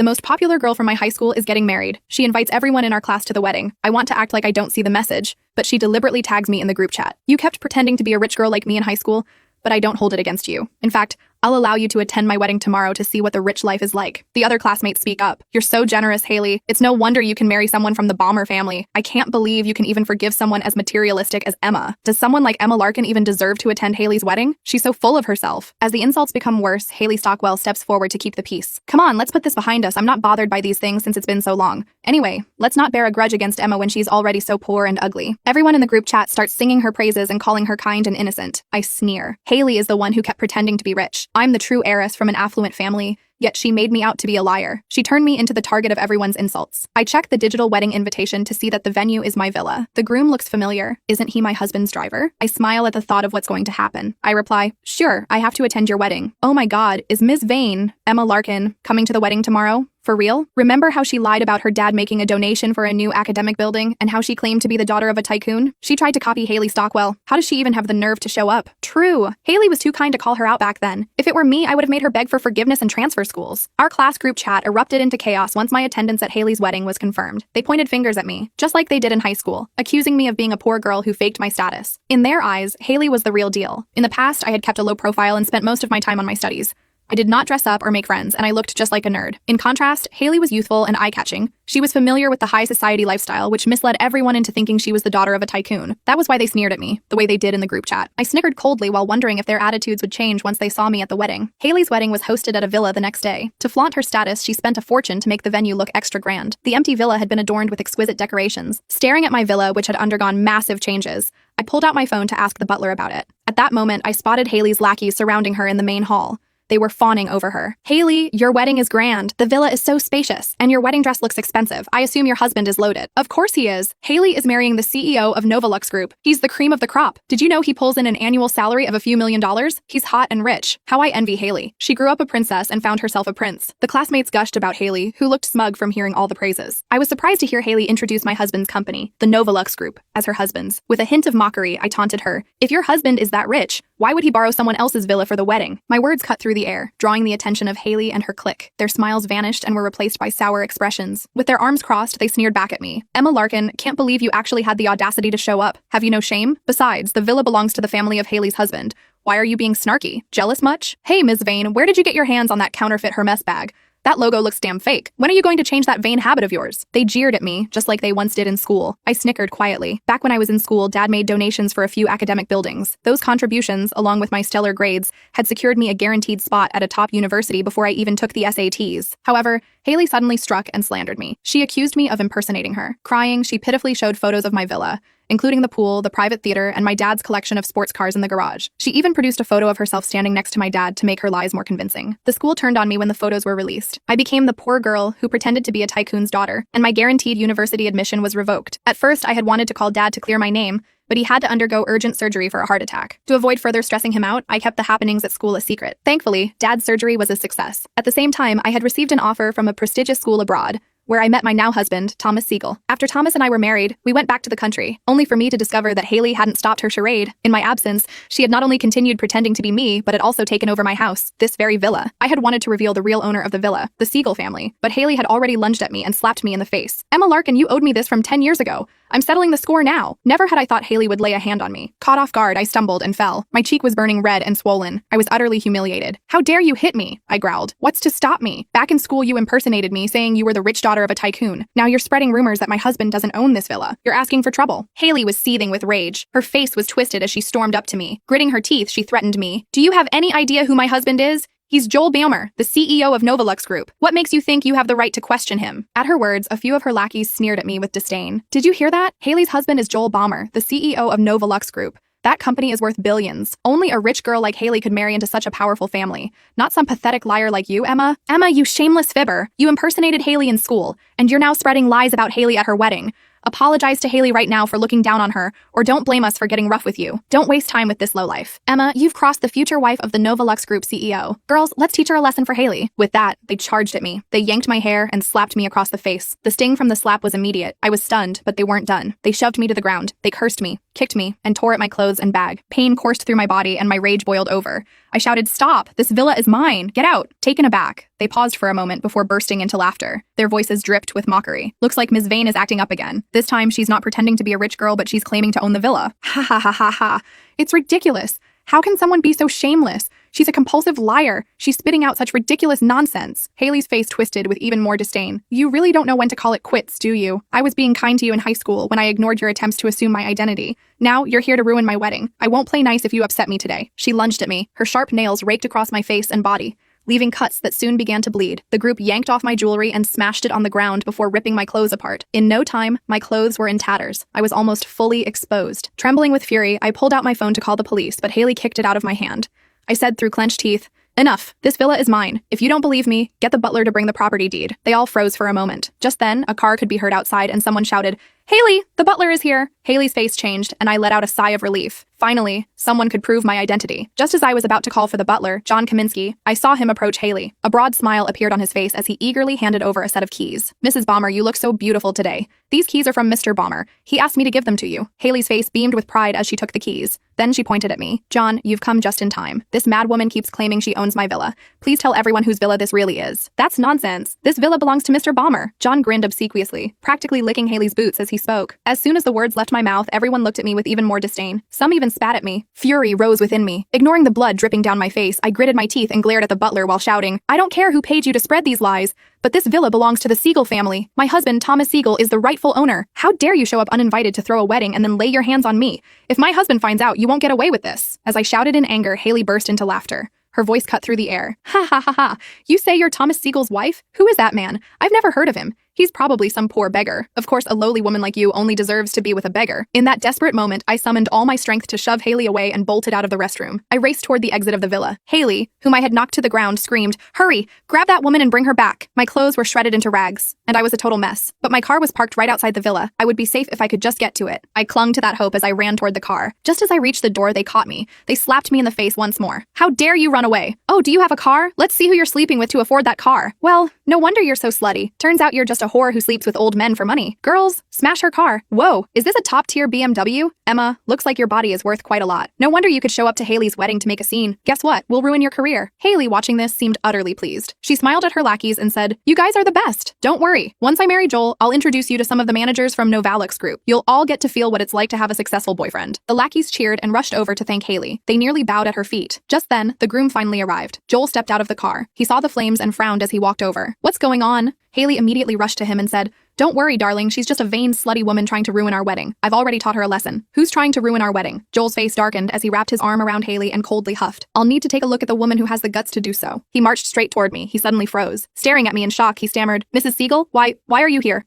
The most popular girl from my high school is getting married. She invites everyone in our class to the wedding. I want to act like I don't see the message, but she deliberately tags me in the group chat. You kept pretending to be a rich girl like me in high school, but I don't hold it against you. In fact, I'll allow you to attend my wedding tomorrow to see what the rich life is like. The other classmates speak up. You're so generous, Haley. It's no wonder you can marry someone from the Bomber family. I can't believe you can even forgive someone as materialistic as Emma. Does someone like Emma Larkin even deserve to attend Haley's wedding? She's so full of herself. As the insults become worse, Haley Stockwell steps forward to keep the peace. Come on, let's put this behind us. I'm not bothered by these things since it's been so long. Anyway, let's not bear a grudge against Emma when she's already so poor and ugly. Everyone in the group chat starts singing her praises and calling her kind and innocent. I sneer. Haley is the one who kept pretending to be rich. I'm the true heiress from an affluent family, yet she made me out to be a liar. She turned me into the target of everyone's insults. I check the digital wedding invitation to see that the venue is my villa. The groom looks familiar. Isn't he my husband's driver? I smile at the thought of what's going to happen. I reply, sure, I have to attend your wedding. Oh my God, is Ms. Vane, Emma Larkin, coming to the wedding tomorrow? For real? Remember how she lied about her dad making a donation for a new academic building and how she claimed to be the daughter of a tycoon? She tried to copy Haley Stockwell. How does she even have the nerve to show up? True. Haley was too kind to call her out back then. If it were me, I would have made her beg for forgiveness and transfer schools. Our class group chat erupted into chaos once my attendance at Haley's wedding was confirmed. They pointed fingers at me, just like they did in high school, accusing me of being a poor girl who faked my status. In their eyes, Haley was the real deal. In the past, I had kept a low profile and spent most of my time on my studies. I did not dress up or make friends, and I looked just like a nerd. In contrast, Haley was youthful and eye-catching. She was familiar with the high society lifestyle, which misled everyone into thinking she was the daughter of a tycoon. That was why they sneered at me, the way they did in the group chat. I snickered coldly while wondering if their attitudes would change once they saw me at the wedding. Haley's wedding was hosted at a villa the next day. To flaunt her status, she spent a fortune to make the venue look extra grand. The empty villa had been adorned with exquisite decorations. Staring at my villa, which had undergone massive changes, I pulled out my phone to ask the butler about it. At that moment, I spotted Haley's lackeys surrounding her in the main hall. They were fawning over her. Haley, your wedding is grand. The villa is so spacious, and your wedding dress looks expensive. I assume your husband is loaded. Of course he is. Haley is marrying the CEO of Novolux Group. He's the cream of the crop. Did you know he pulls in an annual salary of a few $1,000,000? He's hot and rich. How I envy Haley. She grew up a princess and found herself a prince. The classmates gushed about Haley, who looked smug from hearing all the praises. I was surprised to hear Haley introduce my husband's company, the Novolux Group, as her husband's. With a hint of mockery, I taunted her. If your husband is that rich, why would he borrow someone else's villa for the wedding? My words cut through the air, drawing the attention of Haley and her clique. Their smiles vanished and were replaced by sour expressions. With their arms crossed, they sneered back at me. Emma Larkin, can't believe you actually had the audacity to show up. Have you no shame? Besides, the villa belongs to the family of Haley's husband. Why are you being snarky? Jealous much? Hey, Ms. Vane, where did you get your hands on that counterfeit Hermes bag? That logo looks damn fake. When are you going to change that vain habit of yours? They jeered at me, just like they once did in school. I snickered quietly. Back when I was in school, Dad made donations for a few academic buildings. Those contributions, along with my stellar grades, had secured me a guaranteed spot at a top university before I even took the SATs. However, Haley suddenly struck and slandered me. She accused me of impersonating her. Crying, she pitifully showed photos of my villa, including the pool, the private theater, and my dad's collection of sports cars in the garage. She even produced a photo of herself standing next to my dad to make her lies more convincing. The school turned on me when the photos were released. I became the poor girl who pretended to be a tycoon's daughter, and my guaranteed university admission was revoked. At first, I had wanted to call Dad to clear my name, but he had to undergo urgent surgery for a heart attack. To avoid further stressing him out, I kept the happenings at school a secret. Thankfully, Dad's surgery was a success. At the same time, I had received an offer from a prestigious school abroad, where I met my now husband, Thomas Siegel. After Thomas and I were married, we went back to the country, only for me to discover that Haley hadn't stopped her charade. In my absence, she had not only continued pretending to be me, but had also taken over my house, this very villa. I had wanted to reveal the real owner of the villa, the Siegel family, but Haley had already lunged at me and slapped me in the face. Emma Larkin, you owed me this from 10 years ago. I'm settling the score now. Never had I thought Haley would lay a hand on me. Caught off guard, I stumbled and fell. My cheek was burning red and swollen. I was utterly humiliated. How dare you hit me? I growled. What's to stop me? Back in school, you impersonated me, saying you were the rich daughter of a tycoon. Now you're spreading rumors that my husband doesn't own this villa. You're asking for trouble. Haley was seething with rage. Her face was twisted as she stormed up to me. Gritting her teeth, she threatened me. Do you have any idea who my husband is? He's Joel Baumer, the CEO of Novolux Group. What makes you think you have the right to question him? At her words, a few of her lackeys sneered at me with disdain. Did you hear that? Haley's husband is Joel Baumer, the CEO of Novolux Group. That company is worth billions. Only a rich girl like Haley could marry into such a powerful family. Not some pathetic liar like you, Emma. Emma, you shameless fibber. You impersonated Haley in school, and you're now spreading lies about Haley at her wedding. Apologize to Haley right now for looking down on her, or don't blame us for getting rough with you. Don't waste time with this lowlife. Emma, you've crossed the future wife of the Novolux Group CEO. Girls, let's teach her a lesson for Haley. With that, they charged at me. They yanked my hair and slapped me across the face. The sting from the slap was immediate. I was stunned, but they weren't done. They shoved me to the ground. They cursed me. kicked me, and tore at my clothes and bag. Pain coursed through my body and my rage boiled over. I shouted, "Stop! This villa is mine! Get out!" Taken aback, they paused for a moment before bursting into laughter. Their voices dripped with mockery. "Looks like Ms. Vane is acting up again. This time she's not pretending to be a rich girl, but she's claiming to own the villa. Ha ha ha ha ha. It's ridiculous. How can someone be so shameless? She's a compulsive liar. She's spitting out such ridiculous nonsense." Haley's face twisted with even more disdain. "You really don't know when to call it quits, do you? I was being kind to you in high school when I ignored your attempts to assume my identity. Now you're here to ruin my wedding. I won't play nice if you upset me today." She lunged at me. Her sharp nails raked across my face and body, leaving cuts that soon began to bleed. The group yanked off my jewelry and smashed it on the ground before ripping my clothes apart. In no time, my clothes were in tatters. I was almost fully exposed. Trembling with fury, I pulled out my phone to call the police, but Haley kicked it out of my hand. I said through clenched teeth, "Enough. This villa is mine. If you don't believe me, get the butler to bring the property deed." They all froze for a moment. Just then, a car could be heard outside and someone shouted, "Haley, the butler is here." Haley's face changed, and I let out a sigh of relief. Finally, someone could prove my identity. Just as I was about to call for the butler, John Kaminsky, I saw him approach Haley. A broad smile appeared on his face as he eagerly handed over a set of keys. "Mrs. Balmer, you look so beautiful today. These keys are from Mr. Balmer. He asked me to give them to you." Haley's face beamed with pride as she took the keys. Then she pointed at me. "John, you've come just in time. This mad woman keeps claiming she owns my villa. Please tell everyone whose villa this really is." "That's nonsense. This villa belongs to Mr. Balmer." John grinned obsequiously, practically licking Haley's boots as he spoke. As soon as the words left my mouth, everyone looked at me with even more disdain. Some even spat at me. Fury rose within me. Ignoring the blood dripping down my face, I gritted my teeth and glared at the butler while shouting, "I don't care who paid you to spread these lies, but this villa belongs to the Siegel family. My husband, Thomas Siegel, is the rightful owner. How dare you show up uninvited to throw a wedding and then lay your hands on me? If my husband finds out, you won't get away with this." As I shouted in anger, Haley burst into laughter. Her voice cut through the air. "Ha ha ha ha. You say you're Thomas Siegel's wife? Who is that man? I've never heard of him. He's probably some poor beggar. Of course, a lowly woman like you only deserves to be with a beggar." In that desperate moment, I summoned all my strength to shove Haley away and bolted out of the restroom. I raced toward the exit of the villa. Haley, whom I had knocked to the ground, screamed, "Hurry! Grab that woman and bring her back." My clothes were shredded into rags, and I was a total mess. But my car was parked right outside the villa. I would be safe if I could just get to it. I clung to that hope as I ran toward the car. Just as I reached the door, they caught me. They slapped me in the face once more. "How dare you run away? Oh, do you have a car? Let's see who you're sleeping with to afford that car." "Well, no wonder you're so slutty. Turns out you're just a whore who sleeps with old men for money. Girls, smash her car." "Whoa, is this a top-tier BMW? Emma, looks like your body is worth quite a lot. No wonder you could show up to Haley's wedding to make a scene. Guess what? We'll ruin your career." Haley, watching this, seemed utterly pleased. She smiled at her lackeys and said, "You guys are the best. Don't worry. Once I marry Joel, I'll introduce you to some of the managers from Novalux Group. You'll all get to feel what it's like to have a successful boyfriend." The lackeys cheered and rushed over to thank Haley. They nearly bowed at her feet. Just then, the groom finally arrived. Joel stepped out of the car. He saw the flames and frowned as he walked over. "What's going on?" Haley immediately rushed to him and said, "Don't worry, darling, she's just a vain, slutty woman trying to ruin our wedding. I've already taught her a lesson." "Who's trying to ruin our wedding?" Joel's face darkened as he wrapped his arm around Haley and coldly huffed. "I'll need to take a look at the woman who has the guts to do so." He marched straight toward me. He suddenly froze. Staring at me in shock, he stammered, "Mrs. Siegel, why are you here?"